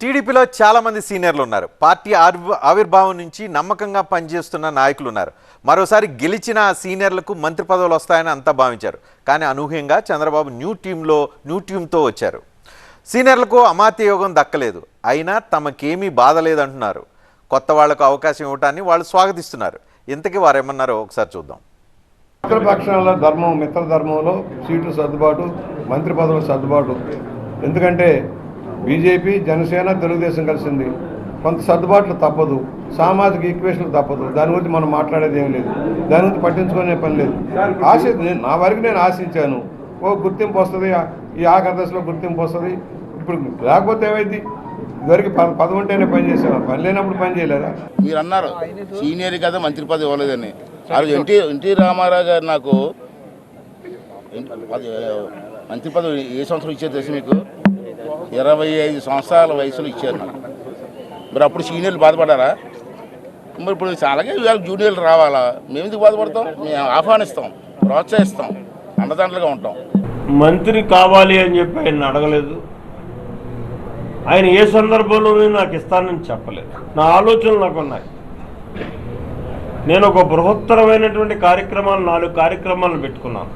టీడీపీలో చాలా మంది సీనియర్లు ఉన్నారు. పార్టీ ఆవిర్భావం నుంచి నమ్మకంగా పనిచేస్తున్న నాయకులు ఉన్నారు. మరోసారి గెలిచిన సీనియర్లకు మంత్రి పదవులు వస్తాయని అంతా భావించారు. కానీ అనూహ్యంగా చంద్రబాబు న్యూ టీంతో వచ్చారు. సీనియర్లకు అమాత్య యోగం దక్కలేదు. అయినా తమకేమీ బాధ లేదంటున్నారు. కొత్త వాళ్లకు అవకాశం ఇవ్వటాన్ని వాళ్ళు స్వాగతిస్తున్నారు. ఇంతకీ వారేమన్నారో ఒకసారి చూద్దాం. మిత్రపక్షాల ధర్మం, మిత్ర ధర్మంలో సీట్లు సర్దుబాటు, మంత్రి పదవుల సర్దుబాటు. ఎందుకంటే బీజేపీ, జనసేన, తెలుగుదేశం కలిసింది. కొంత సర్దుబాట్లు తప్పదు, సామాజిక ఈక్వేషన్లు తప్పదు. దాని గురించి మనం మాట్లాడేది ఏం లేదు, దాని గురించి పట్టించుకునే పని లేదు. నా వరకు నేను ఆశించాను, గుర్తింపు వస్తుంది, ఈ ఆఖరి దశలో గుర్తింపు వస్తుంది. ఇప్పుడు లేకపోతే ఏమైంది? ఇదివరకు పదవి ఉంటేనే పని చేసాను, పని లేనప్పుడు పని చేయలేదా? మీరు అన్నారు సీనియర్ కదా మంత్రి పదవి ఇవ్వలేదని. ఆ రోజు ఎన్టీ రామారావు గారు నాకు మంత్రి పదవి ఏ సంవత్సరం ఇచ్చారు తెలుసు మీకు? 25 సంవత్సరాల వయసులో ఇచ్చారు నాకు. మరి అప్పుడు సీనియర్లు బాధపడారా? మరి ఇప్పుడు అలాగే జూనియర్లు రావాలా? మేము ఎందుకు బాధపడతాం? మేము ఆహ్వానిస్తాం, ప్రోత్సహిస్తాం, అండదండలుగా ఉంటాం. మంత్రి కావాలి అని చెప్పి ఆయన అడగలేదు. ఆయన ఏ సందర్భంలోనూ నాకు ఇస్తానని చెప్పలేదు. నా ఆలోచనలు నాకు ఉన్నాయి. నేను ఒక బృహత్తరమైనటువంటి 4 కార్యక్రమాలను పెట్టుకున్నాను.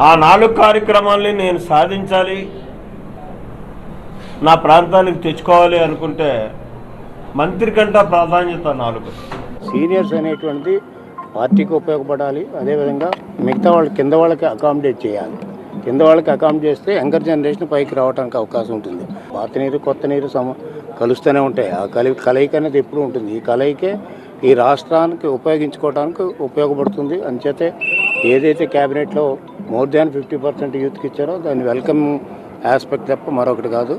ఆ 4 కార్యక్రమాలని నేను సాధించాలి, నా ప్రాంతానికి తెచ్చుకోవాలి అనుకుంటే మంత్రి కంటే ప్రాధాన్యత 4. సీనియర్స్ అనేటువంటిది పార్టీకి ఉపయోగపడాలి. అదేవిధంగా మిగతా కింద వాళ్ళకి అకామిడేట్ చేయాలి. కింద వాళ్ళకి అకామిడేట్ చేస్తే యంగర్ జనరేషన్ పైకి రావడానికి అవకాశం ఉంటుంది. పాత నీరు కొత్త నీరు కలుస్తూనే ఉంటాయి. ఆ కలయిక అనేది ఎప్పుడు ఉంటుంది. ఈ కలయికే ఈ రాష్ట్రానికి ఉపయోగించుకోవడానికి ఉపయోగపడుతుంది. అంచేతే ఏదైతే క్యాబినెట్లో మోర్ దాన్ 50% యూత్కి ఇచ్చారో దాన్ని వెల్కమ్ ఆస్పెక్ట్ తప్ప మరొకటి కాదు.